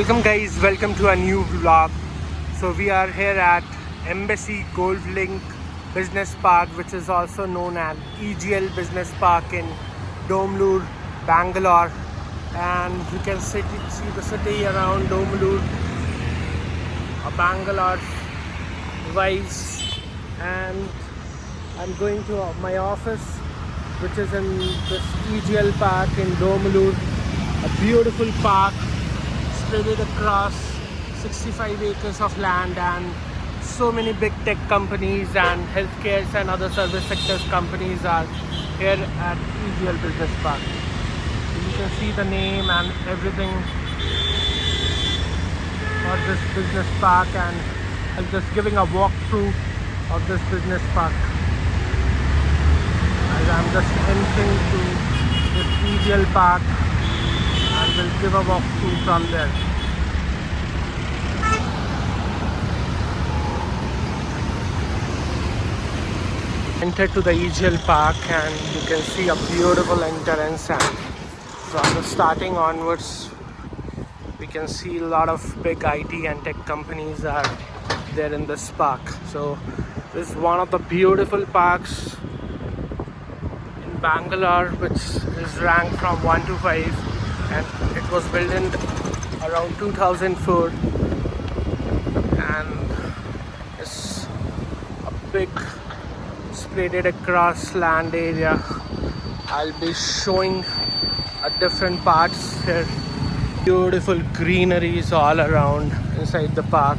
Welcome guys, welcome to a new vlog. So we are here at Embassy Gold Link Business Park, which is also known as EGL Business Park in Domlur, Bangalore. And you can see the city around Domlur, Bangalore vibes. And I'm going to my office, which is in this EGL Park in Domlur, a beautiful park spread across 65 acres of land, and so many big tech companies and healthcare and other service sectors companies are here at EGL Business Park. You can see the name and everything for this business park, and I'm just giving a walkthrough of this business park as I'm just entering to this EGL park, and we'll give a walkthrough from there. Enter to the EGL park, and you can see a beautiful entrance, and from the starting onwards we can see a lot of big IT and tech companies are there in this park. So this is one of the beautiful parks in Bangalore, which is ranked from 1 to 5, and it was built in around 2004, and it's a big spread across land area. I'll be showing different parts here. Beautiful greeneries all around inside the park.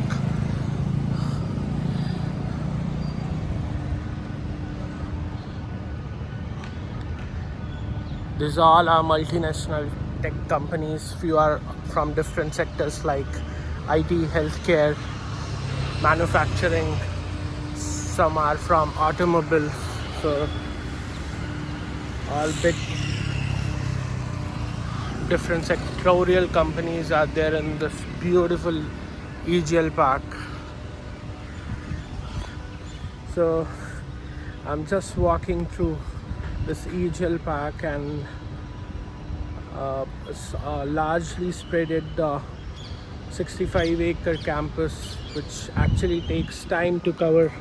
These all are multinational tech companies. Few are from different sectors like IT, healthcare, manufacturing. Some are from automobiles. So all big different sectorial companies are there in this beautiful EGL park. So I'm just walking through this EGL park, and it's largely spreaded 65-acre campus, which actually takes time to cover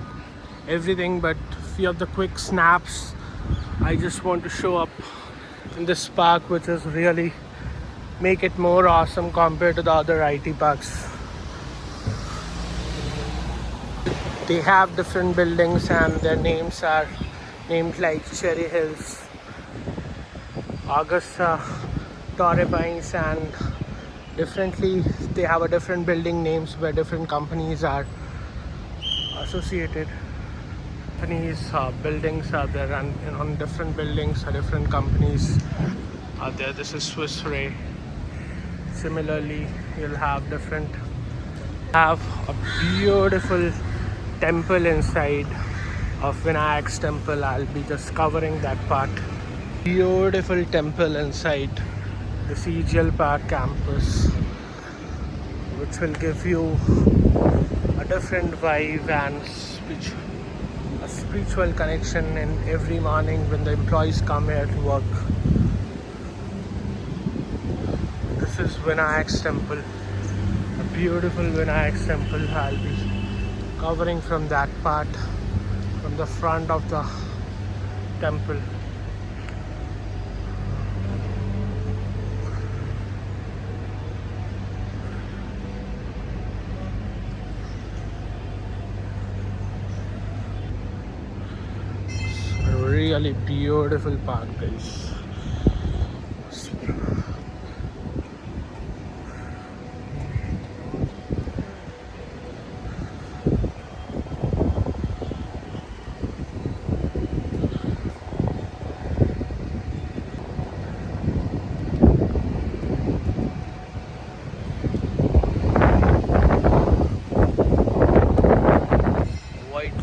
everything, but few of the quick snaps I just want to show up in this park, which is really make it more awesome compared to the other IT parks. They have different buildings, and their names are named like Cherry Hills, Augusta, Torrey Pines, and differently they have a different building names where different companies are associated. Companies buildings are there, and on different buildings are different companies are there. This is Swiss Re. Similarly, you'll have a beautiful temple inside of Vinayak's temple. I'll be just covering that part. Beautiful temple inside the EGL Park campus, which will give you a different vibe and a spiritual connection in every morning when the employees come here to work. This is Vinayak's temple, a beautiful Vinayak's temple. I'll be covering from that part, from the front of the temple. It's a really beautiful park, guys.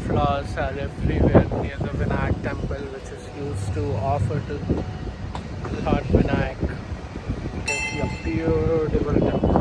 Flowers are everywhere near the Vinayak temple, which is used to offer to Lord Vinayak. You can see a beautiful temple.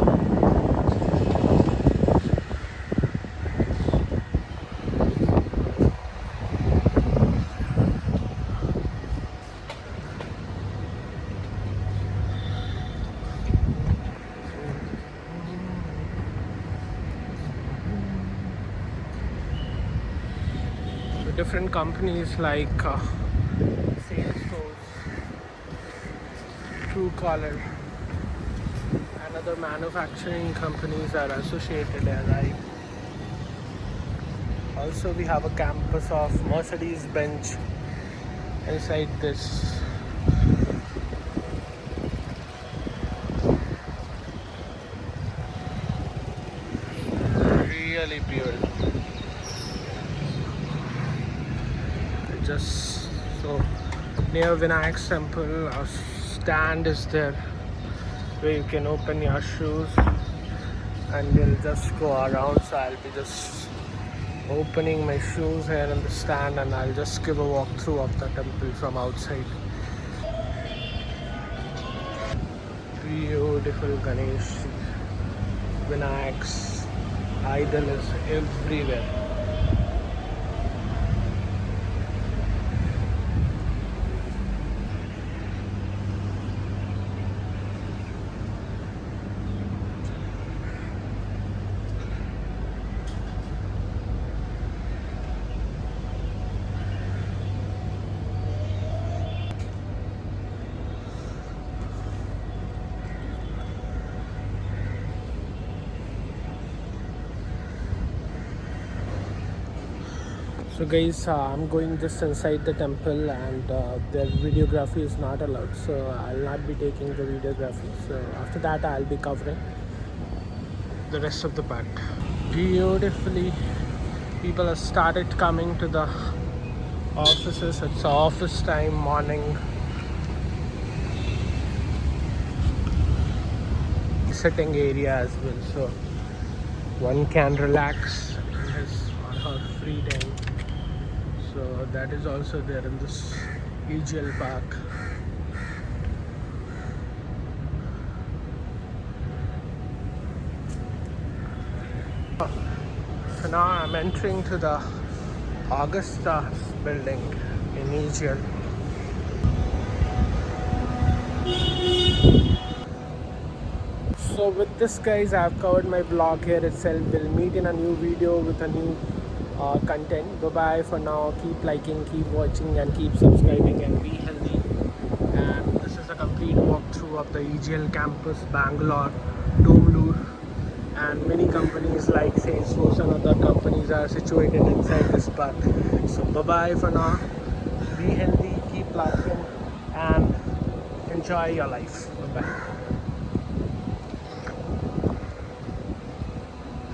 different companies like Salesforce, Truecaller, and other manufacturing companies are associated there, right? Also, we have a campus of Mercedes-Benz inside this. Really beautiful. Just so near Vinayak's temple, a stand is there where you can open your shoes and you'll just go around. So I'll be just opening my shoes here in the stand and I'll just give a walkthrough of the temple from outside. Beautiful Ganesh, Vinayak's idol is everywhere. So guys, I'm going just inside the temple and the videography is not allowed, so I'll not be taking the videography. So after that I'll be covering the rest of the part. Beautifully, people have started coming to the offices. It's office time, morning. Sitting area as well, so one can relax in his or her free time. So that is also there in this EGL park. So now I'm entering to the Augusta building in EGL. So with this guys, I've covered my vlog here itself. We'll meet in a new video with a new content. Bye bye for now. Keep liking, keep watching and keep subscribing and be healthy. And this is a complete walkthrough of the EGL campus, Bangalore, Domlur, and many companies like Salesforce and other companies are situated inside this park. So bye bye for now. Be healthy, keep laughing and enjoy your life. Bye bye.